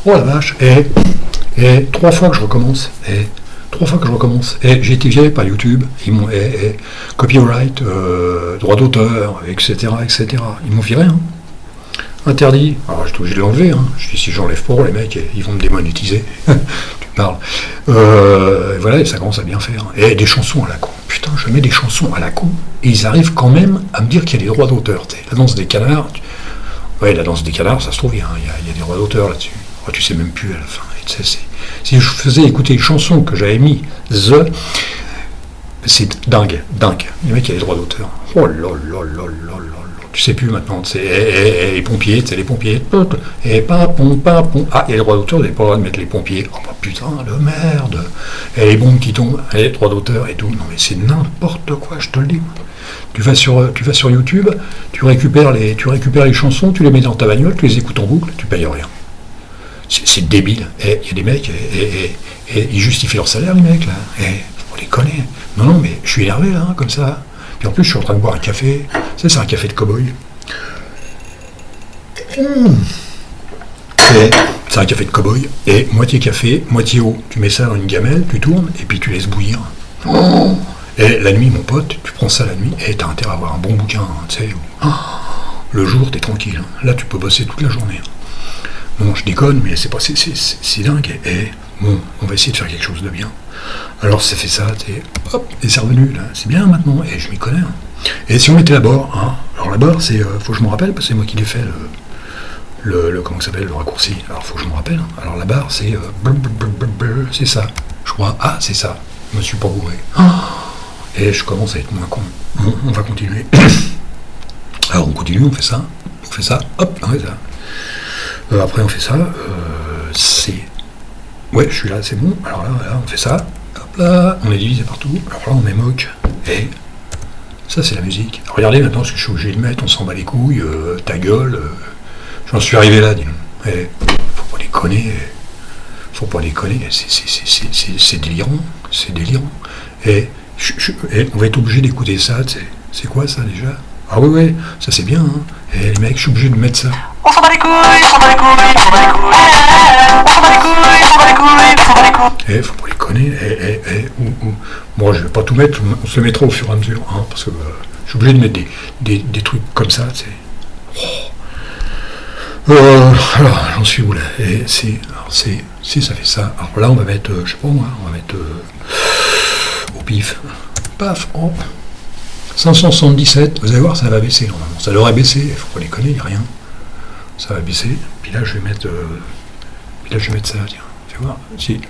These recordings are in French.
Oh la vache, trois fois que je recommence, j'ai été viré par YouTube, ils m'ont, copyright, droit d'auteur, etc., etc. Ils m'ont viré, hein. Interdit. Alors j'étais obligé de l'enlever, hein. Je dis si j'enlève pas, les mecs, ils vont me démonétiser. Tu parles. Et voilà, et ça commence à bien faire. Et des chansons à la con. Putain, je mets des chansons à la con, et ils arrivent quand même à me dire qu'il y a des droits d'auteur. La danse des canards, ouais, la danse des canards, ça se trouve, il y a des droits d'auteur là-dessus. Oh, tu sais même plus à la fin. Et tu sais, si je faisais écouter les chansons que j'avais mis, c'est dingue. Les mecs, il y a des droits d'auteur. Oh là là là là là. Tu sais plus maintenant, les pompiers, les pompiers, et papon. Ah, il y a les droits d'auteur, vous n'avez pas le droit de mettre les pompiers. Oh bah putain de merde. Et les bombes qui tombent, les droits d'auteur et tout. Non mais c'est n'importe quoi, je te le dis. Tu vas sur YouTube, tu récupères les chansons, tu les mets dans ta bagnole, tu les écoutes en boucle, tu payes rien. C'est débile. Et il y a des mecs, et ils justifient leur salaire, les mecs, là. Et on les connaît. Non, mais je suis énervé, là, comme ça. Puis en plus, je suis en train de boire un café. Ça, c'est un café de cow-boy. C'est un café de cow-boy. Et moitié café, moitié eau. Tu mets ça dans une gamelle, tu tournes, et puis tu laisses bouillir. Et la nuit, mon pote, tu prends ça la nuit, et t'as intérêt à avoir un bon bouquin, tu sais. Le jour, t'es tranquille. Là, tu peux bosser toute la journée. Non, je déconne, mais c'est dingue. Et bon, on va essayer de faire quelque chose de bien. Alors ça fait ça, hop, et c'est revenu, là, c'est bien maintenant, et je m'y connais. Hein. Et si on mettait la barre, hein, alors la barre, c'est, faut que je me rappelle, parce que c'est moi qui l'ai fait, comment ça s'appelle, le raccourci, alors faut que je me rappelle. Hein. Alors la barre, c'est, c'est ça, je crois, c'est ça, je me suis pas bourré. Et je commence à être moins con. Bon, on va continuer. Alors on continue, on fait ça, hop, on fait ça. Après on fait ça, c'est... Ouais, je suis là, c'est bon. Alors là, on fait ça. Hop là, on est divisé partout. Alors là, on met moque. Et ça, c'est la musique. Alors, regardez maintenant ce que je suis obligé de mettre. On s'en bat les couilles. Ta gueule. J'en suis arrivé là, dis donc. Et faut pas déconner. C'est délirant. C'est délirant. Et on va être obligé d'écouter ça. C'est quoi ça déjà? Ah ouais, ça c'est bien. Hein. Et les mecs, je suis obligé de mettre ça. On s'en bat les couilles, on s'en bat les couilles, on s'en bat les couilles. On s'en bat les couilles, on s'en bat les couilles, on s'en bat les couilles. Faut pas les connaître. Bon, je vais pas tout mettre, on se le mettra au fur et à mesure, hein, parce que je suis obligé de mettre des trucs comme ça, tu sais. Alors, j'en suis où là? Et si ça fait ça. Alors là, on va mettre, je sais pas moi, on va mettre au pif. Paf, hop. 577, vous allez voir, ça va baisser normalement. Ça devrait baisser, il faut pas déconner, il n'y a rien. Ça va baisser. Puis là, je vais mettre ça, tiens. Fais voir. Si.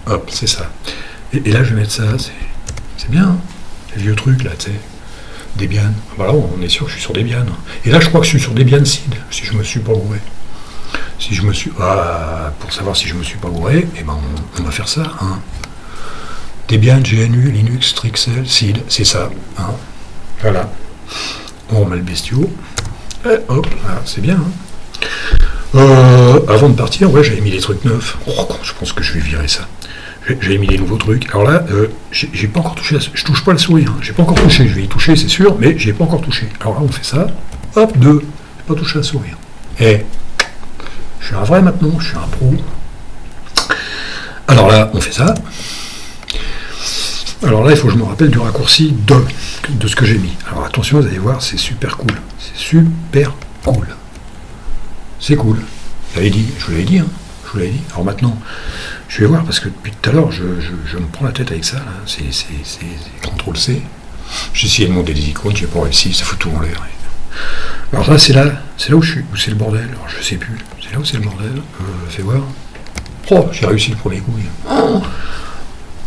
Hop, c'est ça. Et là, je vais mettre ça, c'est bien. Hein. Les vieux trucs, là, tu sais. Debian. Voilà, on est sûr que je suis sur Debian. Et là, je crois que je suis sur Debian Seed, si je me suis pas gouré. Si je me suis... pour savoir si je me suis pas gouré, eh ben, on va faire ça, hein. Debian, GNU, Linux, Trixel, Seed, c'est ça. Hein. Voilà. On remet le bestiau. Et hop, là, c'est bien. Hein. Avant de partir, ouais, j'avais mis des trucs neufs. Je pense que je vais virer ça. J'avais mis des nouveaux trucs. Alors là, j'ai pas encore touché. Je touche pas la souris. Hein. J'ai pas encore touché. Je vais y toucher, c'est sûr, mais j'ai pas encore touché. Alors là, on fait ça. Hop, 2. J'ai pas touché la souris. Et je suis un vrai maintenant. Je suis un pro. Alors là, on fait ça. Alors là, il faut que je me rappelle du raccourci de ce que j'ai mis. Alors attention, vous allez voir, c'est super cool. C'est super cool. C'est cool. Je vous l'avais dit, hein. Je vous l'avais dit. Alors maintenant, je vais voir, parce que depuis tout à l'heure, je me prends la tête avec ça. Là. C'est CTRL-C. J'ai essayé de monter des icônes, j'ai pas réussi, ça fout tout en l'air. Alors là, c'est là où je suis, où c'est le bordel. Alors je sais plus. C'est là où c'est le bordel. Fais voir. Oh, j'ai réussi le premier coup.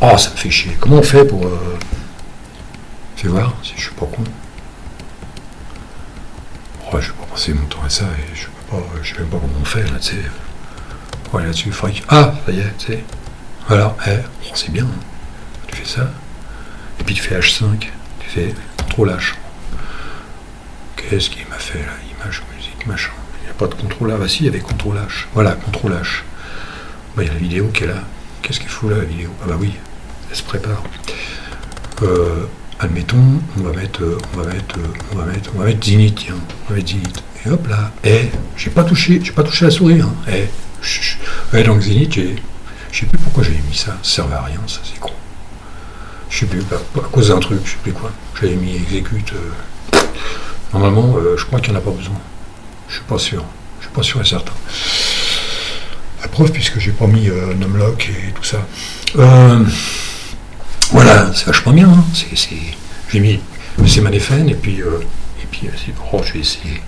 Oh, ça me fait chier. Comment on fait pour... Fais voir, si je suis pas con. Oh, je vais pas passer mon temps à ça, et je sais même pas comment on fait, là, tu sais. Ouais, là-dessus, il faudrait que... Ah, ça y est, tu sais. Voilà, c'est bien. Hein. Tu fais ça, et puis tu fais H5, tu fais CTRL-H. Qu'est-ce qu'il m'a fait, là? Image, musique, machin. Il n'y a pas de CTRL-A. Bah si, il y avait CTRL-H. Voilà, CTRL-H. Bah, il y a la vidéo qui est là. Qu'est-ce qu'il faut là, la vidéo? Ah bah oui. Elle se prépare. Admettons, on va mettre Zenith, tiens. On va mettre Zenith. Et hop là. J'ai pas touché la souris, hein. Ouais, dans le Zénith, je sais plus pourquoi j'avais mis ça. Ça servait à rien, ça, c'est con. Je sais plus, à cause d'un truc, je sais plus quoi. J'avais mis exécute. Normalement, je crois qu'il n'y en a pas besoin. Je suis pas sûr. Je suis pas sûr et certain. La preuve, puisque j'ai pas mis numlock et tout ça. Voilà, c'est vachement bien. Hein. J'ai mis c'est Manéfen et puis je vais essayer.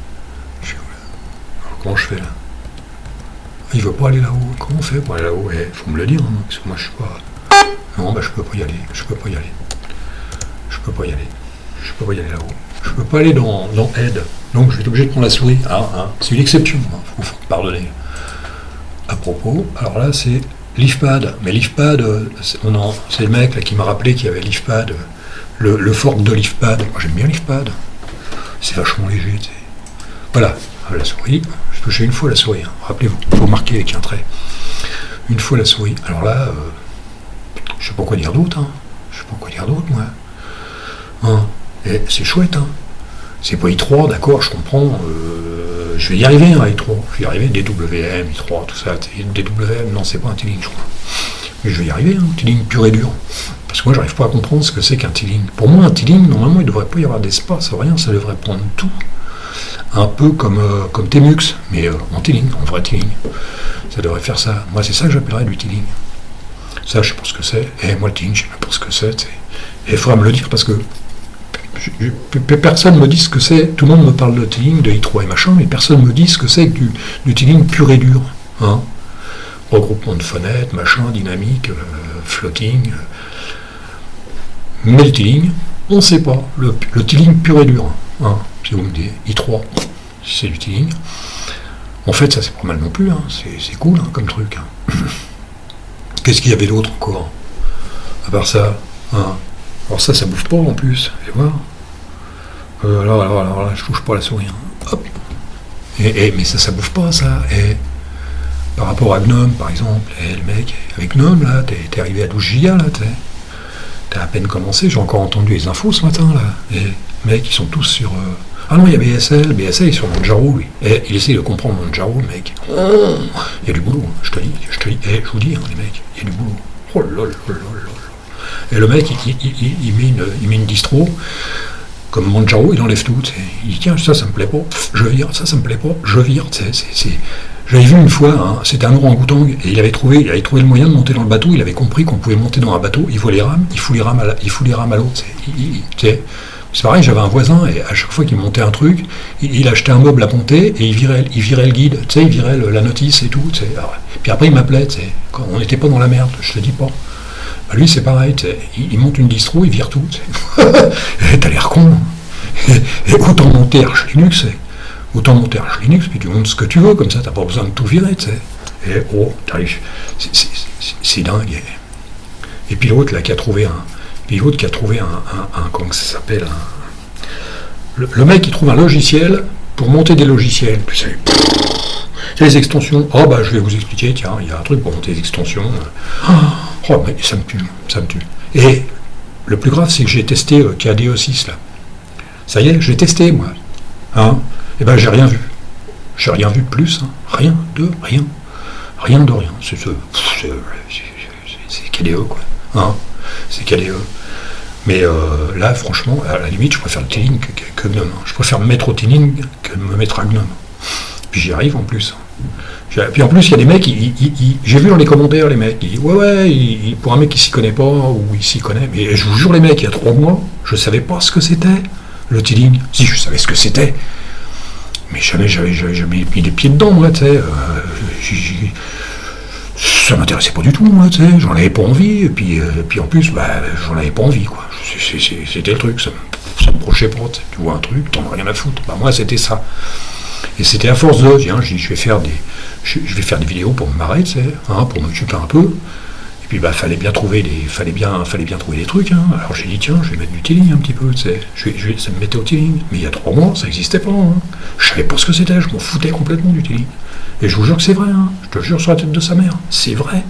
Alors, comment je fais là? Il veut pas aller là-haut. Comment on fait pour aller là-haut? Faut me le dire, hein, parce que moi je suis pas. Non, je peux pas y aller. Je peux pas y aller là-haut. Je peux pas aller dans Aide. Donc je vais être obligé de prendre la souris. C'est une exception, faut pardonner. À propos, alors là c'est LeafPad. Mais LeafPad, c'est le mec là, qui m'a rappelé qu'il y avait LeafPad, le fork de LeafPad. Moi j'aime bien LeafPad. C'est vachement léger, tu sais. Voilà, la souris. Je touchais une fois la souris. Hein. Rappelez-vous, il faut marquer avec un trait. Une fois la souris. Alors là, je sais pas quoi dire d'autre. Hein. Je sais pas quoi dire d'autre, moi. Hein. Et c'est chouette, hein. C'est pas i3, d'accord, je comprends. Je vais y arriver, hein, i3. Je vais y arriver, DWM, i3, tout ça. DWM, non, c'est pas un T-Link, je crois. Mais je vais y arriver, hein, T-Link pur et dur. Parce que moi, j'arrive pas à comprendre ce que c'est qu'un T-Link. Pour moi, un T-Link, normalement, il devrait pas y avoir d'espace, rien, ça devrait prendre tout. Un peu comme Temux, mais en T-Link, en vrai T-Link. Ça devrait faire ça. Moi, c'est ça que j'appellerais du T-Link. Ça, je sais pas ce que c'est. Et moi, le T-Link, je sais pas ce que c'est. Et il faudra me le dire parce que personne me dit ce que c'est. Tout le monde me parle de T-Link, de i3 et machin, mais personne me dit ce que c'est que du T-Link pur et dur. Hein. Regroupement de fenêtres, machin, dynamique, floating. Mais le T-Link, on ne sait pas. Le T-Link pur et dur. Hein. Si vous me dites i3, c'est du T-Link. En fait, ça c'est pas mal non plus. Hein. C'est cool hein, comme truc. Hein. Qu'est-ce qu'il y avait d'autre encore? À part ça. Hein. Alors ça bouffe pas en plus. Vous allez voir. Alors là, je touche pas la souris. Hein. Hop. Mais ça bouffe pas ça. Et par rapport à GNOME, par exemple, le mec, avec GNOME, là, t'es arrivé à 12 gigas, là, t'as à peine commencé, j'ai encore entendu les infos ce matin, là. Et les mecs, ils sont tous sur... Ah non, il y a BSL il est sur Manjaro, lui. Et il essaie de comprendre Manjaro, le mec. Il y a du boulot, hein, je te dis. Je vous dis, hein, les mecs, il y a du boulot. Oh là là là là. Et le mec, il met une distro, comme Manjaro, il enlève tout. Il dit, tiens, ça me plaît pas, je vire, ça me plaît pas, je vire. J'avais vu une fois, hein, c'était un orang-outang, et il avait trouvé le moyen de monter dans le bateau, il avait compris qu'on pouvait monter dans un bateau, il voit les rames, il fout les rames à l'eau. C'est pareil, j'avais un voisin, et à chaque fois qu'il montait un truc, il achetait un meuble à monter, et il virait le guide, il virait la notice et tout. Alors, puis après, il m'appelait, quand on n'était pas dans la merde, je te dis pas. Bah lui, c'est pareil, il monte une distro, il vire tout. Et t'as l'air con. Et autant monter Arch Linux, puis tu montes ce que tu veux, comme ça, t'as pas besoin de tout virer, tu sais. Et c'est dingue. Et puis l'autre, là, qui a trouvé un comment ça s'appelle, le mec, il trouve un logiciel pour monter des logiciels, tu sais. Les extensions, je vais vous expliquer, tiens, il y a un truc pour monter des extensions. Mais ça me tue. Et le plus grave, c'est que j'ai testé KDE6, là. Ça y est, j'ai testé, moi. Hein. Et j'ai rien vu. J'ai rien vu de plus. Hein. Rien de rien. Rien de rien. C'est KDE, quoi. Hein. C'est KDE. Mais là, franchement, à la limite, je préfère le T-Link que GNOME. Hein. Je préfère me mettre au T-Link que me mettre à GNOME. Puis j'y arrive en plus. Puis en plus, il y a des mecs, j'ai vu dans les commentaires, les mecs, ils disent ouais, pour un mec qui s'y connaît pas, ou il s'y connaît, mais je vous jure, les mecs, il y a 3 mois, je savais pas ce que c'était, le T-Link. Si, je savais ce que c'était, mais j'avais jamais mis les pieds dedans, moi, tu sais. Ça m'intéressait pas du tout, moi, tu sais, j'en avais pas envie, et puis en plus, j'en avais pas envie, quoi. C'était le truc, ça me projetait pas, tu vois un truc, t'en as rien à foutre. Moi, c'était ça. Et c'était à force de, je vais faire des vidéos pour me marrer, tu sais, hein, pour m'occuper un peu. Et puis fallait bien trouver des trucs. Hein. Alors j'ai dit tiens, je vais mettre du T-Link un petit peu, tu sais. Ça me mettait au T-Link. Mais il y a 3 mois, ça n'existait pas. Hein. Je savais pas ce que c'était, je m'en foutais complètement du T-Link. Et je vous jure que c'est vrai, hein. Je te jure sur la tête de sa mère, c'est vrai.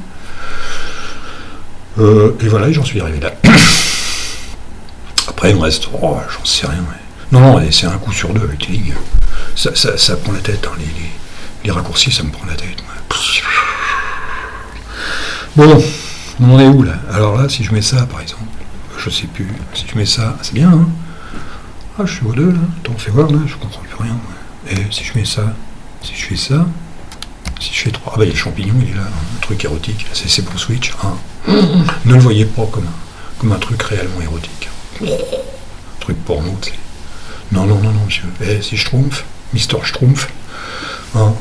Et voilà, j'en suis arrivé là. Après il me reste, j'en sais rien. Ouais. Non, c'est un coup sur 2 avec T-Link. Ça prend la tête, hein, les raccourcis, ça me prend la tête. Ouais. Bon, on en est où là? Alors là, si je mets ça par exemple, je sais plus, si je mets ça, c'est bien, hein? Ah, je suis au 2 là, attends, fais voir là, je comprends plus rien. Et si je mets ça, si je fais ça, si je fais 3, ah bah il y a le champignon, il est là, un truc érotique, c'est pour Switch, hein. Ne le voyez pas comme un truc réellement érotique. Un truc porno, tu sais. Non, monsieur. Eh, si Schtroumpf, Mister Schtroumpf, hein,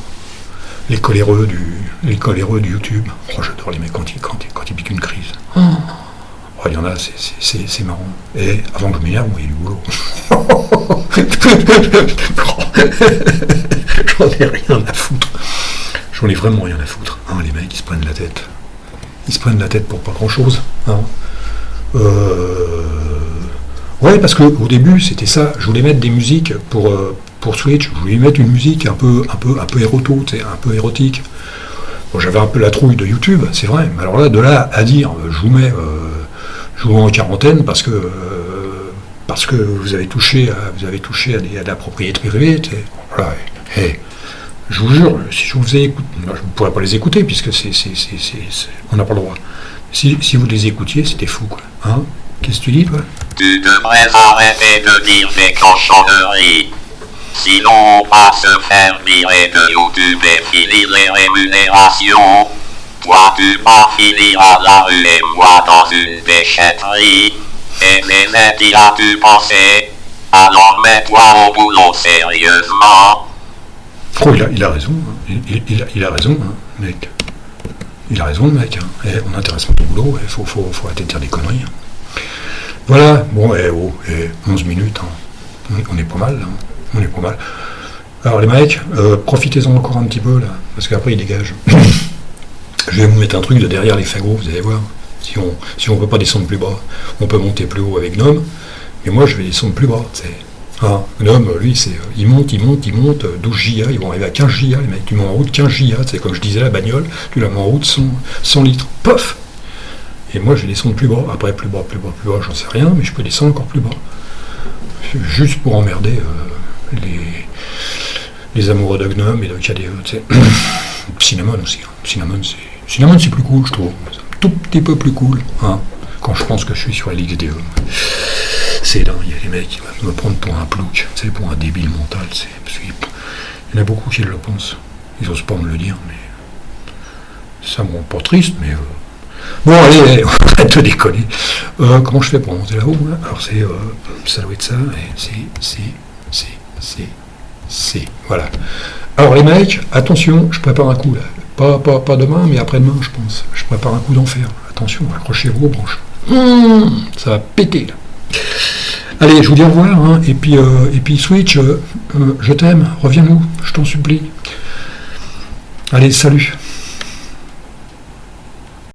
les coléreux du YouTube. Oh, j'adore les mecs quand ils piquent une crise. Oh, il y en a, c'est marrant. Et avant que je m'énerve, il y a du boulot. J'en ai rien à foutre. J'en ai vraiment rien à foutre. Hein, les mecs, ils se prennent la tête. Ils se prennent la tête pour pas grand-chose. Hein. Ouais, parce que au début, c'était ça. Je voulais mettre des musiques pour Switch. Je voulais mettre une musique un peu éroto, un peu érotique. Bon, j'avais un peu la trouille de YouTube, c'est vrai. Mais alors là, de là à dire, je vous mets en quarantaine parce que vous avez touché à de la propriété privée. Voilà. Et, je vous jure, si je vous ai écouté, je ne pourrais pas les écouter puisque on n'a pas le droit. Si vous les écoutiez, c'était fou, quoi. Hein? Qu'est-ce que tu dis, toi? Tu devrais arrêter de dire des cochonneries. Sinon, on va se faire virer de YouTube et finir les rémunérations. Toi, tu vas finir à la rue et moi dans une déchetterie. Et Nénette, y as-tu pensé? Alors mets-toi au boulot sérieusement. Oh, il a raison, hein. Il a raison, hein, mec. Il a raison, le mec. Hein. On intéresse pas au boulot, il faut arrêter de dire des conneries. Hein. Voilà, bon, 11 minutes, hein. On est pas mal, là. On est pas mal. Alors, les mecs, profitez-en encore un petit peu, là, parce qu'après, ils dégagent. Je vais vous mettre un truc de derrière les fagots, vous allez voir. Si on peut pas descendre plus bas, on peut monter plus haut avec Gnome, mais moi, je vais descendre plus bas, tu sais. Ah, Gnome, lui, il monte, 12 giga, ils vont arriver à 15 giga, les mecs, tu mets en route 15 giga, c'est comme je disais, la bagnole, tu la mets en route 100 litres, pof. Et moi, je vais descendre plus bas, après plus bas, j'en sais rien, mais je peux descendre encore plus bas. Juste pour emmerder les amoureux de Gnome et de KDE, tu sais. Cinnamon aussi, hein. Cinnamon, c'est plus cool, je trouve, c'est un tout petit peu plus cool, hein, quand je pense que je suis sur LXDE. C'est dingue, il y a les mecs qui vont me prendre pour un plouc, tu sais, pour un débile mental, parce qu'il y en a beaucoup qui le pensent. Ils n'osent pas me le dire, mais ça me rend pas triste, mais bon, allez, on arrête de déconner. Comment je fais pour monter là-haut, là? Alors ça doit être ça, et c'est, voilà. Alors les mecs, attention, je prépare un coup là. Pas demain, mais après-demain, je pense. Je prépare un coup d'enfer. Attention, accrochez-vous aux branches. Ça va péter là. Allez, je vous dis au revoir, hein, et puis Switch, je t'aime, reviens-nous, je t'en supplie. Allez, salut.